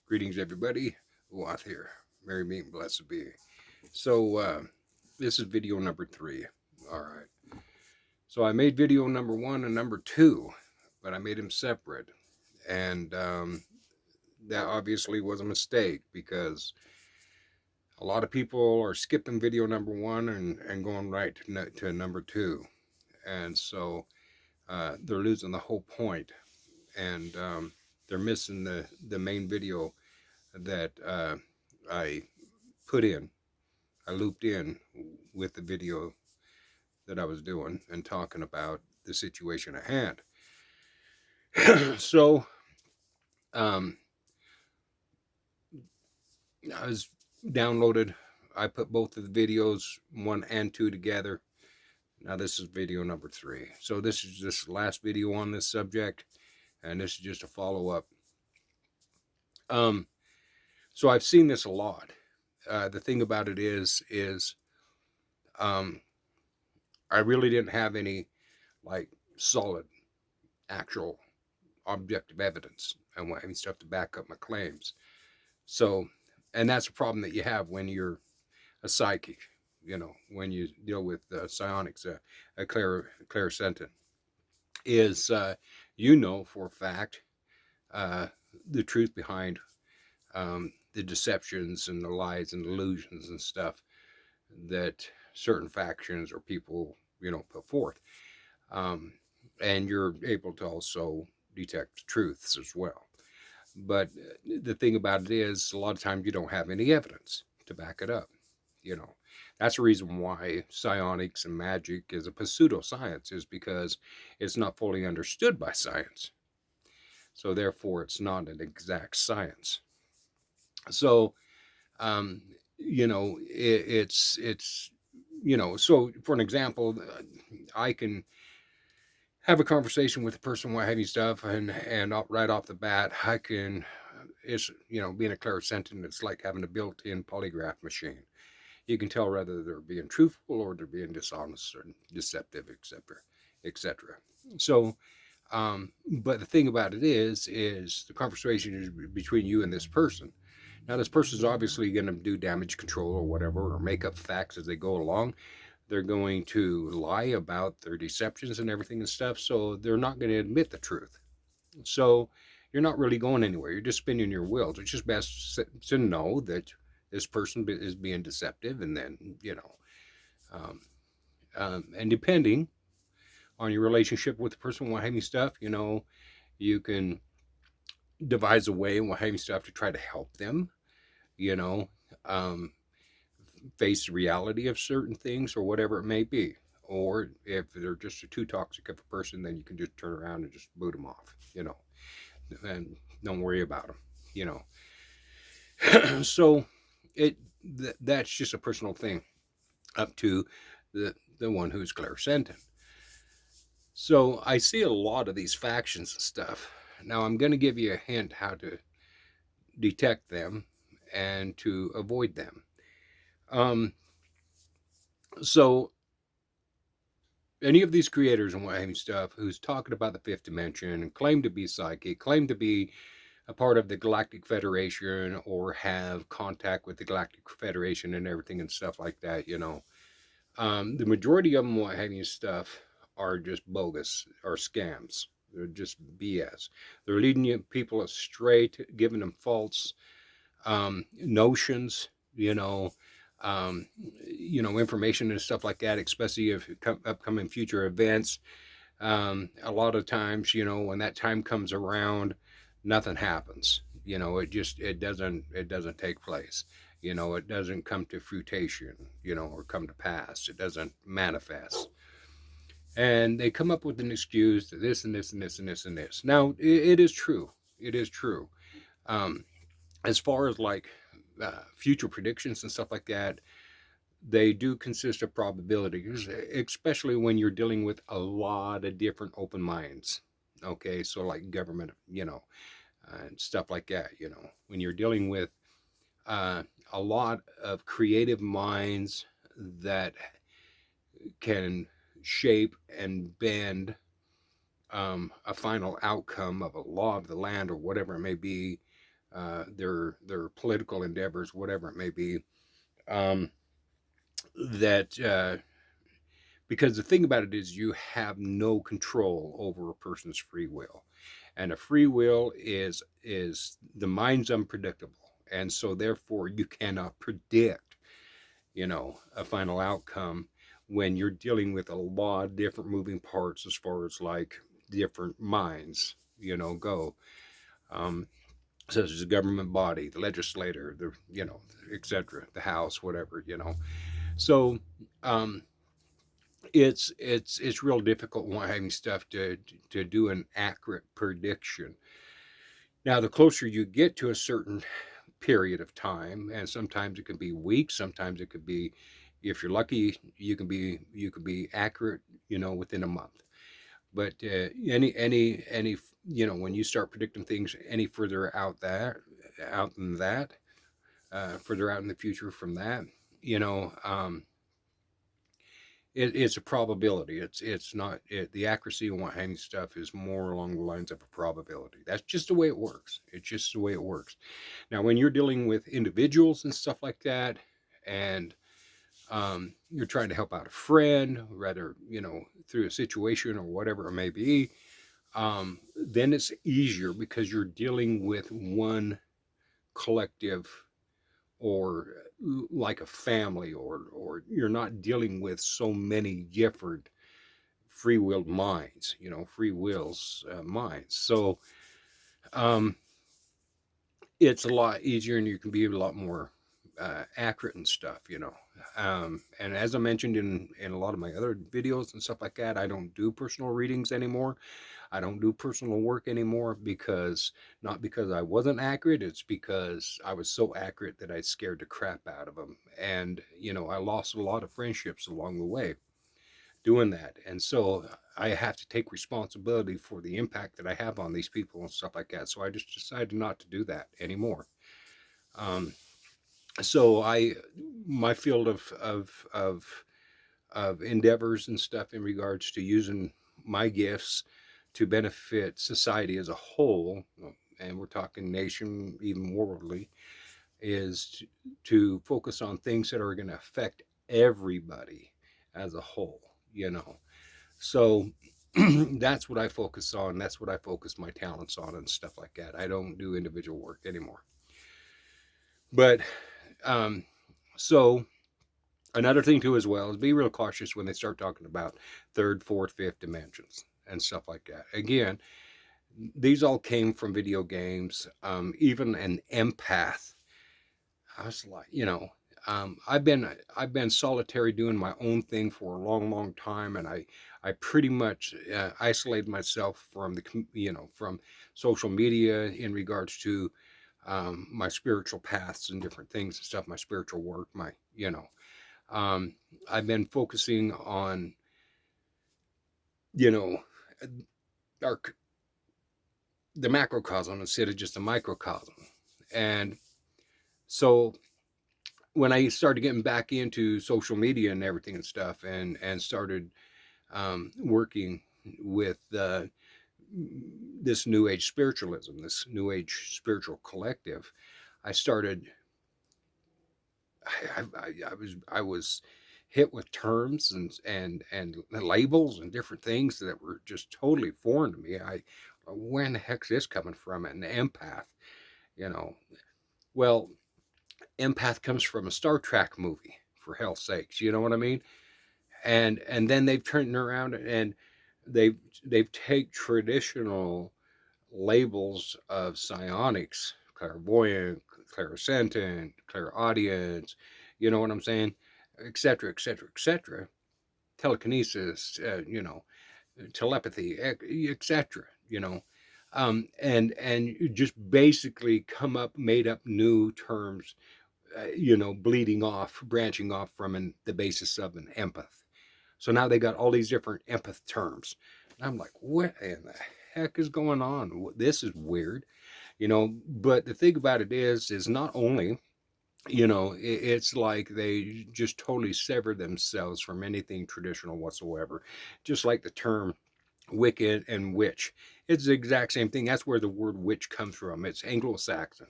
Greetings, everybody. Wath here. Merry meet and blessed be. So, this is video number 3. All right. So, I made video number 1 and number 2, but I made them separate. And that obviously was a mistake because a lot of people are skipping video number 1 and going right to number 2. And so they're losing the whole point. And they're missing the main video that I put in, I looped in with the video that I was doing and talking about the situation at hand. So, I was downloaded. I put both of the videos, 1 and 2, together. Now this is video number 3. So this is just the last video on this subject, and this is just a follow-up. So I've seen this a lot. The thing about it is I really didn't have any like solid, actual, objective evidence and having stuff to back up my claims. So, and that's a problem that you have when you're a psychic, when you deal with psionics, a clairsentient, is for a fact the truth behind the deceptions and the lies and illusions and stuff that certain factions or people, put forth. And you're able to also detect truths as well. But the thing about it is, a lot of times you don't have any evidence to back it up. That's the reason why psionics and magic is a pseudoscience, is because it's not fully understood by science. So therefore, it's not an exact science. So, it's so for an example, I can have a conversation with a person while having stuff, and right off the bat, I can, it's, being a clairsentient, it's like having a built-in polygraph machine. You can tell whether they're being truthful or they're being dishonest or deceptive, etc. So, but the thing about it is the conversation is between you and this person. Now, this person is obviously going to do damage control or whatever, or make up facts as they go along. They're going to lie about their deceptions and everything and stuff, so they're not going to admit the truth. So you're not really going anywhere. You're just spinning your wheels. It's just best to know that this person is being deceptive, and then, and depending on your relationship with the person while having stuff, you can devise a way while having stuff to try to help them, face the reality of certain things or whatever it may be. Or if they're just too toxic of a person, then you can just turn around and just boot them off, and don't worry about them, So that's just a personal thing up to the one who's clairsentient. So I see a lot of these factions and stuff. Now I'm going to give you a hint how to detect them and to avoid them. So any of these creators and what have you stuff who's talking about the fifth dimension and claim to be psychic, claim to be a part of the Galactic Federation or have contact with the Galactic Federation and everything and stuff like that, the majority of them, what have you stuff, are just bogus or scams. They're just BS. They're leading people astray, giving them false notions, information and stuff like that, especially if upcoming future events. A lot of times, when that time comes around, nothing happens. It doesn't take place. It doesn't come to fruition, or come to pass. It doesn't manifest. And they come up with an excuse to this and this and this and this and this. Now, it is true. It is true. As far as like future predictions and stuff like that, they do consist of probabilities, especially when you're dealing with a lot of different open minds. Okay, so like government, and stuff like that, when you're dealing with a lot of creative minds that can shape and bend a final outcome of a law of the land or whatever it may be, their political endeavors, whatever it may be. Um, that Because the thing about it is you have no control over a person's free will, and a free will is the mind's unpredictable, and so therefore you cannot predict, a final outcome when you're dealing with a lot of different moving parts as far as like different minds, go. Um, such as the government body, the legislator, the etc., the House, whatever. So um, it's real difficult when having stuff to do an accurate prediction. Now, the closer you get to a certain period of time, and sometimes it can be weeks, sometimes it could be, if you're lucky, you can be accurate, within a month. But any when you start predicting things any further out than that, further out in the future from that, you know, um, it's a probability. It's not the accuracy of what hanging stuff is more along the lines of a probability. That's just the way it works. It's just the way it works. Now, when you're dealing with individuals and stuff like that, and you're trying to help out a friend, rather through a situation or whatever it may be, then it's easier because you're dealing with one collective, or like a family, or you're not dealing with so many different free-willed minds, free wills, minds. So um, it's a lot easier, and you can be a lot more accurate and stuff. And as I mentioned in a lot of my other videos and stuff like that, I don't do personal readings anymore. I don't do personal work anymore, because not because I wasn't accurate, it's because I was so accurate that I scared the crap out of them. And, I lost a lot of friendships along the way doing that. And so I have to take responsibility for the impact that I have on these people and stuff like that. So I just decided not to do that anymore. Um, so my field of endeavors and stuff in regards to using my gifts to benefit society as a whole, and we're talking nation, even worldly, is to focus on things that are going to affect everybody as a whole, So that's what I focus on. That's what I focus my talents on and stuff like that. I don't do individual work anymore. But um, so another thing too as well is be real cautious when they start talking about third, fourth, fifth dimensions and stuff like that. Again, these all came from video games. Even an empath, I was like, I've been solitary doing my own thing for a long, long time, and I pretty much isolated myself from from social media in regards to my spiritual paths and different things and stuff, my spiritual work, um, I've been focusing on you know our the macrocosm instead of just the microcosm. And so when I started getting back into social media and everything and stuff, and started working with this new age spiritualism, this new age spiritual collective, I started. I was hit with terms and labels and different things that were just totally foreign to me. Where in the heck's this coming from? An empath, you know. Well, empath comes from a Star Trek movie, for hell's sakes. You know what I mean? And then they've turned around and they've take traditional labels of psionics, clairvoyant, clairsentient, clairaudience, you know what I'm saying, etc., etc., etc., telekinesis, telepathy, etc. And you just basically come up, made up new terms, bleeding off, branching off from the basis of an empath. So now they got all these different empath terms. And I'm like, what in the heck is going on? This is weird, But the thing about it is not only, it's like they just totally sever themselves from anything traditional whatsoever. Just like the term Wicked and witch. It's the exact same thing. That's where the word witch comes from. It's Anglo-Saxon.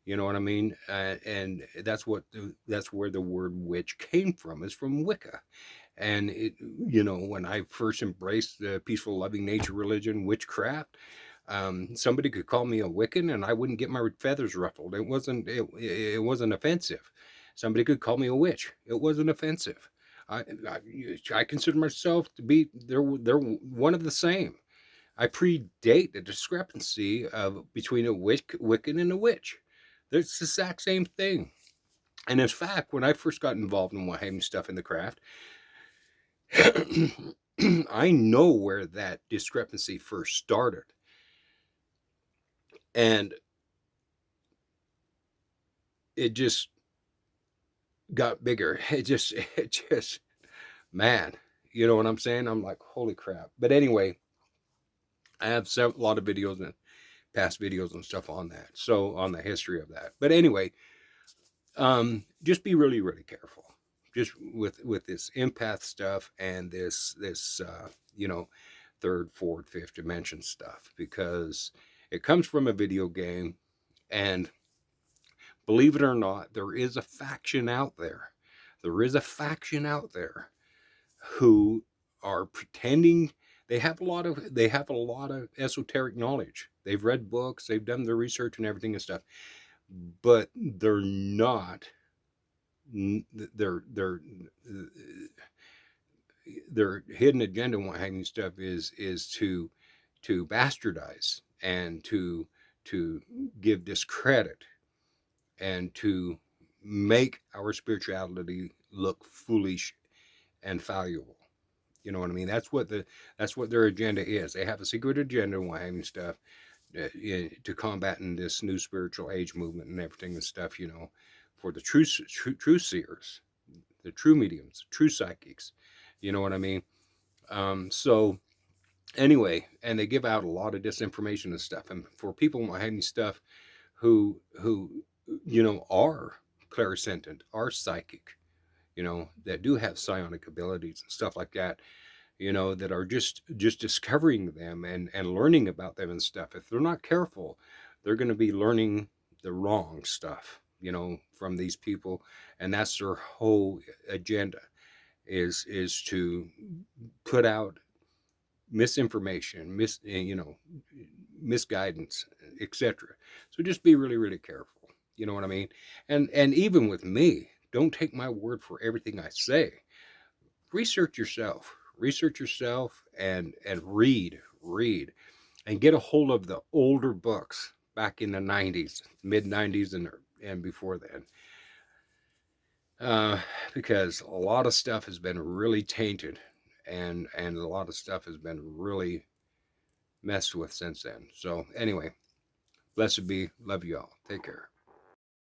You know what I mean? And that's where the word witch came from. Is from Wicca. And it, when I first embraced the peaceful, loving nature religion, witchcraft, somebody could call me a Wiccan, and I wouldn't get my feathers ruffled. It wasn't offensive. Somebody could call me a witch. It wasn't offensive. I, I, I consider myself to be they're one of the same. I predate the discrepancy of between a Wiccan and a witch. It's the exact same thing. And in fact, when I first got involved in having stuff in the craft, I know where that discrepancy first started. And it just got bigger. It just, man, you know what I'm saying? I'm like, holy crap. But anyway, I have a lot of videos and past videos and stuff on that. So on the history of that. But anyway, just be really, really careful. Just with this empath stuff and this third, fourth, fifth dimension stuff, because it comes from a video game, and believe it or not, there is a faction out there. There is a faction out there who are pretending they have a lot of esoteric knowledge. They've read books, they've done their research and everything and stuff, but they're not their hidden agenda and what hanging stuff is to bastardize and to give discredit and to make our spirituality look foolish and valuable. You know what I mean? That's what their agenda is. They have a secret agenda and what having stuff to combat in this new spiritual age movement and everything and stuff. For the true seers, the true mediums, true psychics. You know what I mean? So anyway, and they give out a lot of disinformation and stuff. And for people having stuff who are clairsentient, are psychic, that do have psionic abilities and stuff like that, that are just discovering them and learning about them and stuff. If they're not careful, they're going to be learning the wrong stuff, from these people, and that's their whole agenda is to put out misinformation, misguidance, etc. So just be really, really careful. You know what I mean? And even with me, don't take my word for everything I say. Research yourself and read and get a hold of the older books back in the 90s, mid 90s, and before then, because a lot of stuff has been really tainted, and a lot of stuff has been really messed with since then. So anyway, blessed be, love you all, take care.